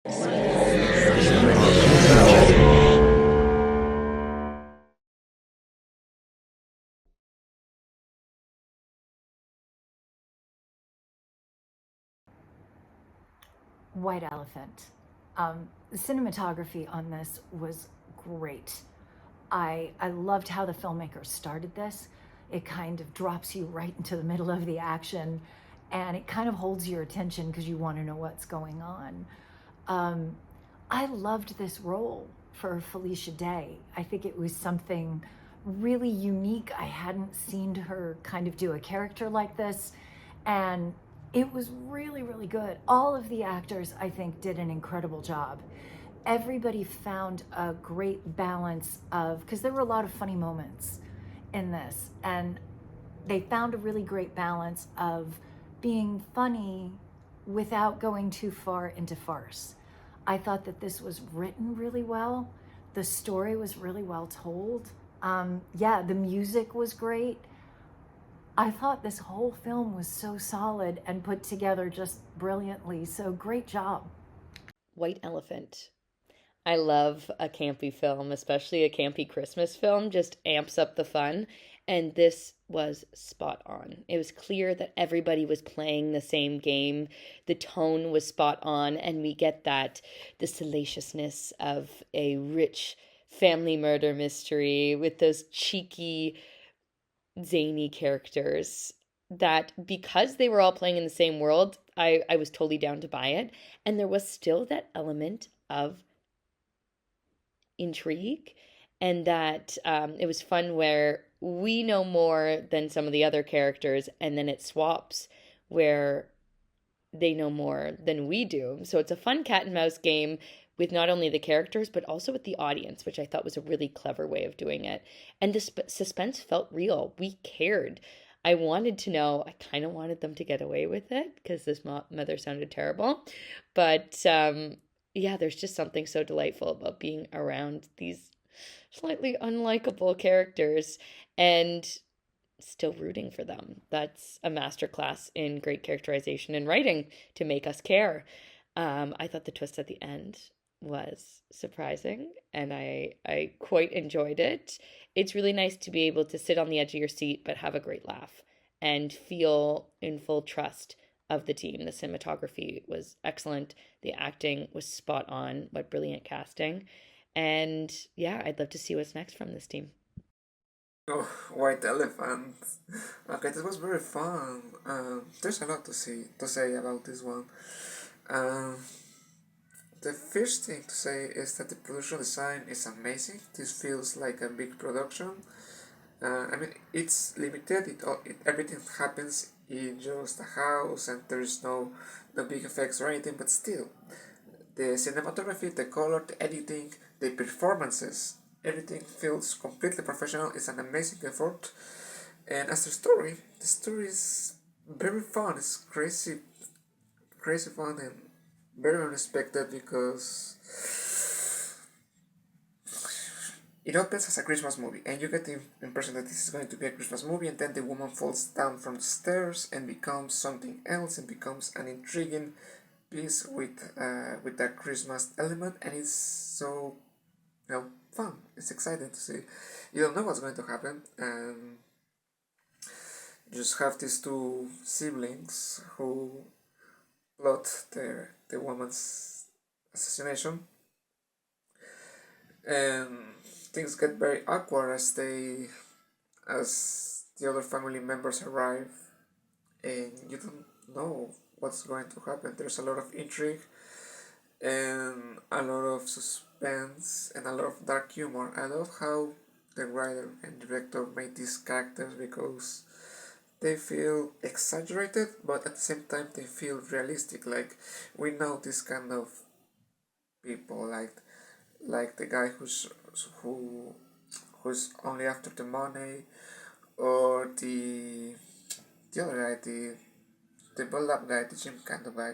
White Elephant. The cinematography on this was great. I loved how the filmmaker started this. It kind of drops you right into the middle of the action, and it kind of holds your attention because you want to know what's going on. Um, I loved this role for Felicia Day. I think it was something really unique. I hadn't seen her kind of do a character like this, and it was really, really good. All of the actors, I think, did an incredible job. Everybody found a great balance of, because there were a lot of funny moments in this, and they found a really great balance of being funny without going too far into farce. I thought that this was written really well. The story was really well told. Yeah, the music was great. I thought this whole film was so solid and put together just brilliantly. So great job. White Elephant. I love a campy film, especially a campy Christmas film, just amps up the fun. And this was spot on. It was clear that everybody was playing the same game. The tone was spot on, and we get that the salaciousness of a rich family murder mystery with those cheeky, zany characters that because they were all playing in the same world, I was totally down to buy it. And there was still that element of intrigue, and that it was fun where we know more than some of the other characters, and then it swaps where they know more than we do. So it's a fun cat and mouse game with not only the characters but also with the audience, which I thought was a really clever way of doing it. And the suspense felt real. We cared. I wanted to know. I kind of wanted them to get away with it because this mother sounded terrible, but yeah, there's just something so delightful about being around these slightly unlikable characters and still rooting for them. That's a masterclass in great characterization and writing to make us care. I thought the twist at the end was surprising, and I quite enjoyed it. It's really nice to be able to sit on the edge of your seat but have a great laugh and feel in full trust of the team. The cinematography was excellent. The acting was spot on. What brilliant casting. And yeah, I'd love to see what's next from this team. Oh, White Elephant. Okay, this was very fun. There's a lot to say about this one. Um, the first thing to say is that the production design is amazing. This feels like a big production. I mean, it's limited. Everything happens in just a house, and there's no big effects or anything. But still, the cinematography, the color, the editing, the performances, everything feels completely professional. It's an amazing effort. And as the story is very fun. It's crazy fun and very unexpected because it opens as a Christmas movie, and you get the impression that this is going to be a Christmas movie, and then the woman falls down from the stairs and becomes something else and becomes an intriguing piece with that Christmas element, and it's so fun. It's exciting to see. You don't know what's going to happen, and you just have these two siblings who plot the woman's assassination, and things get very awkward as the other family members arrive, and you don't know what's going to happen. There's a lot of intrigue and a lot of suspense and a lot of dark humor. I love how the writer and director made these characters because they feel exaggerated, but at the same time they feel realistic. Like we know this kind of people, like the guy who who's only after the money, or the other guy, the build up guy, the gym kind of guy.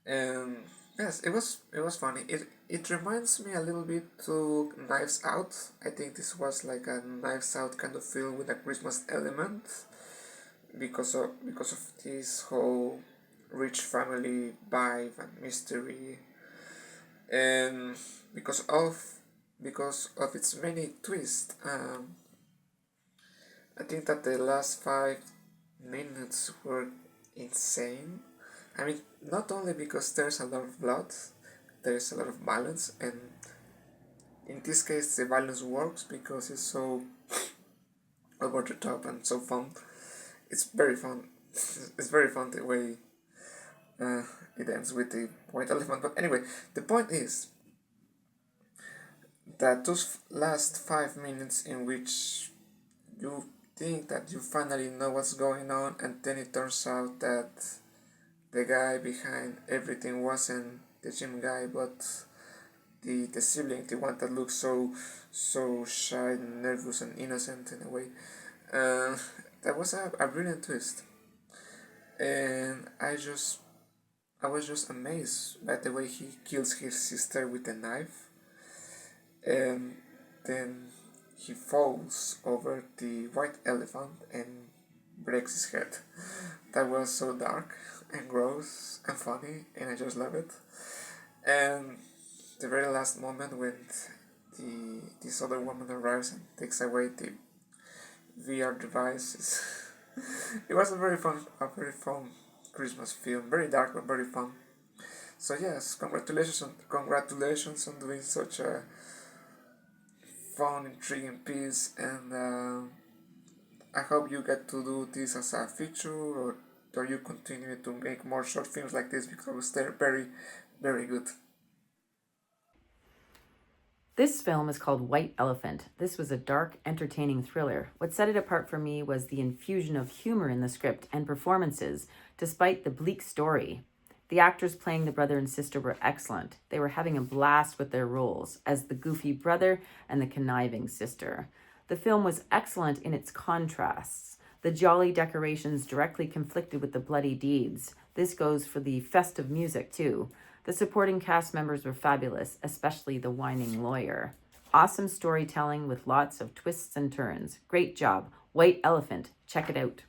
And yes, it was funny. It reminds me a little bit to Knives Out. I think this was like a Knives Out kind of film with a Christmas element because of this whole rich family vibe and mystery, and because of its many twists. I think that the last 5 minutes were insane. I mean, not only because there's a lot of blood, there's a lot of violence, and in this case the violence works because it's so over the top and so fun. It's very fun. It's very fun the way uh, it ends with the white elephant. But anyway, the point is that those last 5 minutes in which you think that you finally know what's going on, and then it turns out that the guy behind everything wasn't the gym guy, but the sibling, the one that looks so shy and nervous and innocent in a way. Uh, that was a brilliant twist, and I was just amazed by the way he kills his sister with a knife, and then he falls over the white elephant and breaks his head. That was so dark and gross and funny, and I just love it. And the very last moment when this other woman arrives and takes away the VR devices, it was a very fun Christmas film, very dark but very fun. So yes, congratulations on doing such a fun, intriguing piece, and I hope you get to do this as a feature, or do you continue to make more short films like this because they're very, very good. This film is called White Elephant. This was a dark, entertaining thriller. What set it apart for me was the infusion of humor in the script and performances, despite the bleak story. The actors playing the brother and sister were excellent. They were having a blast with their roles as the goofy brother and the conniving sister. The film was excellent in its contrasts. The jolly decorations directly conflicted with the bloody deeds. This goes for the festive music, too. The supporting cast members were fabulous, especially the whining lawyer. Awesome storytelling with lots of twists and turns. Great job. White Elephant. Check it out.